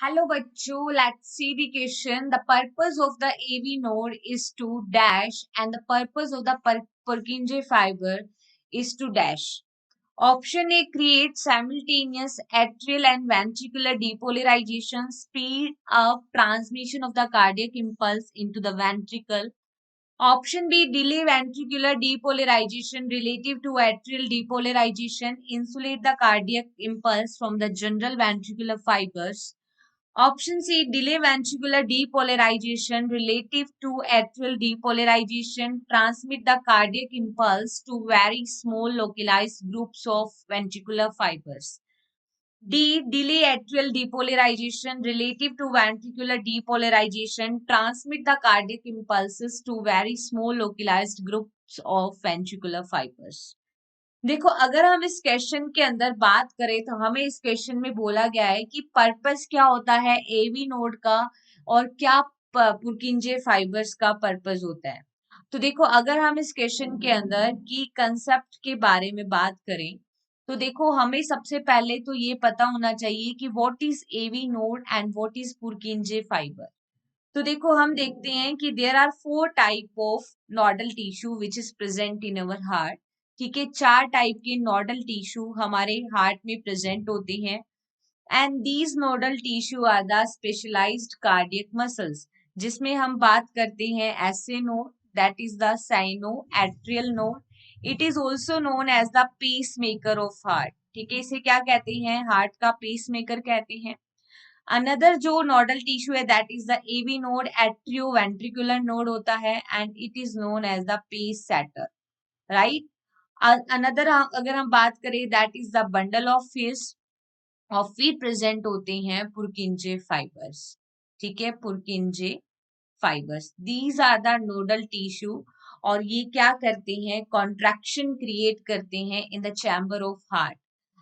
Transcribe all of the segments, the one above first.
Hello bachcho, let's see the question. The purpose of the AV node is to dash and the purpose of the Purkinje fiber is to dash. Option A creates simultaneous atrial and ventricular depolarization, speed up transmission of the cardiac impulse into the ventricle. Option B delay ventricular depolarization relative to atrial depolarization, insulate the cardiac impulse from the general ventricular fibers. Option C delay ventricular depolarization relative to atrial depolarization, transmit the cardiac impulse to very small localized groups of ventricular fibers. D delay atrial depolarization relative to ventricular depolarization, transmit the cardiac impulses to very small localized groups of ventricular fibers. देखो, अगर हम इस question के अंदर बात करें तो हमें इस क्वेश्चन में बोला गया है कि पर्पस क्या होता है एवी नोड का और क्या पुर्किंजे फाइबर्स का पर्पस होता है। तो देखो, अगर हम इस क्वेश्चन के अंदर की कंसेप्ट के बारे में बात करें तो देखो, हमें सबसे पहले तो ये पता होना चाहिए कि what is AV node and what is Purkinje fibre. तो देखो, हम देखते हैं कि there are 4 type of nodal tissue which is present in our heart. ठीक है, 4 टाइप के नोडल टिश्यू हमारे हार्ट में प्रेजेंट होते हैं and these nodal tissue are the specialised cardiac muscles, जिसमें हम बात करते हैं SA node, that is the sino atrial node. It is also known as the pacemaker of heart. ठीक है, इसे क्या कहते हैं? हार्ट का पेस मेकर कहते हैं। अनदर जो नोडल टिश्यू है that is the AV node, atrioventricular node होता है and it is known as the pace setter, right. Another अगर हम बात करें that is the bundle of His, और फिर प्रेजेंट होते हैं पुर्किंजे फाइबर्स। ठीक है, Purkinje fibres, these are the nodal tissue और ये क्या करते हैं? कॉन्ट्रैक्शन क्रिएट करते हैं in the chamber of heart.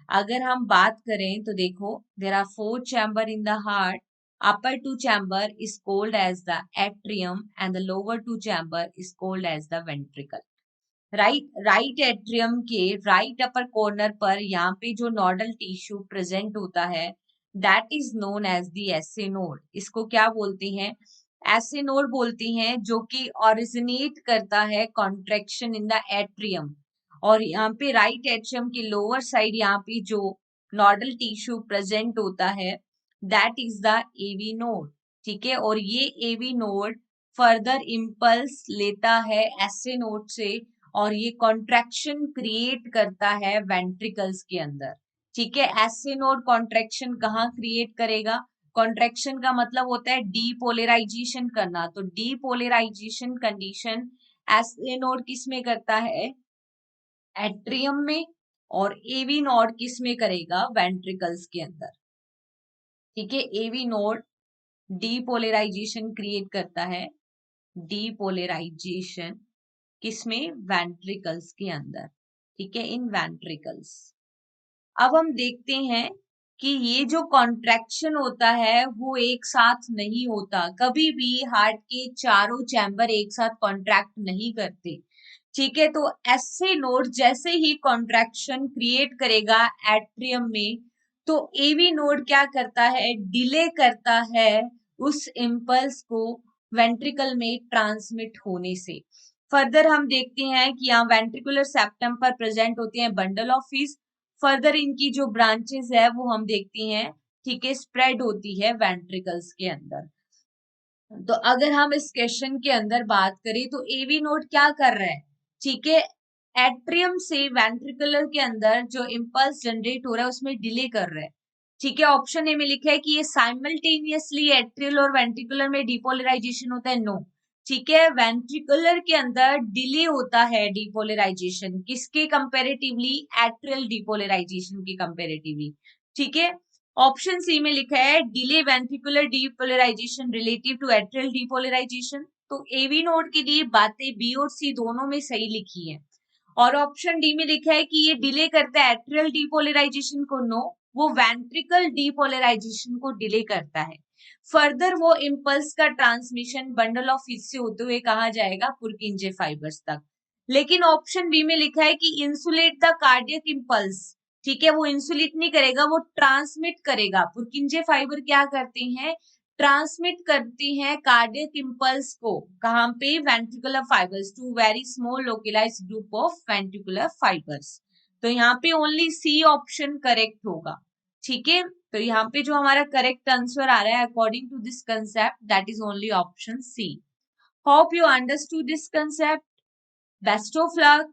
अगर हम बात करें तो देखो, there are 4 chamber in the heart. upper 2 chamber is called as the atrium and the lower 2 chamber is called as the ventricle. Right atrium के right upper corner पर यहाँ पे जो नोडल टिश्यू प्रेजेंट होता है that is known as the SA node. इसको क्या बोलते हैं? एसए नोड बोलते हैं, जो कि ओरिजिनेट करता है कॉन्ट्रैक्शन इन द एट्रियम। और यहाँ पे राइट एट्रियम के लोअर साइड यहाँ पे जो नोडल टिश्यू प्रेजेंट होता है that is the AV node. ठीक है, और ये एवी नोड फर्दर इम्पल्स लेता है एसए नोड से और ये कॉन्ट्रैक्शन क्रिएट करता है वेंट्रिकल्स के अंदर। ठीक है, एसए नोड कॉन्ट्रैक्शन कहाँ क्रिएट करेगा? कॉन्ट्रैक्शन का मतलब होता है डीपोलराइजेशन करना, तो डीपोलराइजेशन कंडीशन एसए नोड किस में करता है? एट्रियम में। और एवी नोड किस में करेगा? वेंट्रिकल्स के अंदर। ठीक है, एवी नोड डीपोलराइजेशन क्रिएट करता है, डीपोलराइजेशन किसमें? वेंट्रिकल्स के अंदर। ठीक है, इन वेंट्रिकल्स। अब हम देखते हैं कि ये जो कॉन्ट्रैक्शन होता है वो एक साथ नहीं होता, कभी भी हार्ट के चारों चैम्बर एक साथ कॉन्ट्रैक्ट नहीं करते। ठीक है, तो एसए नोड जैसे ही कॉन्ट्रैक्शन क्रिएट करेगा एट्रियम में, तो एवी नोड क्या करता है? डिले करता है उस इम्पल्स को वेंट्रिकल में ट्रांसमिट होने से। फर्दर हम देखते हैं कि यहाँ वेंट्रिकुलर सेप्टम पर प्रेजेंट होते हैं बंडल ऑफ फिश। फर्दर इनकी जो ब्रांचेस है वो हम देखते हैं, ठीक है, स्प्रेड होती है वेंट्रिकल्स के अंदर। तो अगर हम इस क्वेश्चन के अंदर बात करें तो एवी नोड क्या कर रहा है? ठीक है, एट्रियम से वेंट्रिकुलर के अंदर जो इम्पल्स जनरेट हो रहा है उसमें डिले कर रहा है। ठीक है, ऑप्शन ए में लिखा है कि ये साइमल्टेनियसली एट्रियल और वेंट्रिकुलर में डिपोलराइजेशन होता है। नो, ठीक है, वेंट्रिकुलर के अंदर डिले होता है डिपोलराइजेशन, किसके कंपेरेटिवली? एट्रियल डिपोलराइजेशन के कंपेरेटिवली। ठीक है, ऑप्शन सी में लिखा है delay ventricular depolarisation relative to atrial depolarisation. तो एवी नोड के लिए बातें बी और सी दोनों में सही लिखी है। और ऑप्शन डी में लिखा है कि ये डिले करता है एट्रियल डीपोलराइजेशन को। नो, वो वेंट्रिकल डीपोलराइजेशन को डिले करता है। फर्दर वो इम्पल्स का ट्रांसमिशन बंडल ऑफ फिश से होते हुए कहा जाएगा? पुर्किंजे फाइबर्स तक। लेकिन ऑप्शन बी में लिखा है कि इंसुलेट द कार्डियक इम्पल्स, ठीक है, वो इंसुलेट नहीं करेगा, वो ट्रांसमिट करेगा। पुरकिंजे फाइबर क्या करते हैं, ट्रांसमिट करते हैं कार्डियक इंपल्स को, कहां पे, ventricular fibres to very small localised group of ventricular fibres. तो यहाँ पे ओनली सी ऑप्शन करेक्ट होगा। ठीक है, तो यहाँ पे जो हमारा करेक्ट आंसर आ रहा है according to this concept, that is only option C. Hope you understood this concept. Best of luck.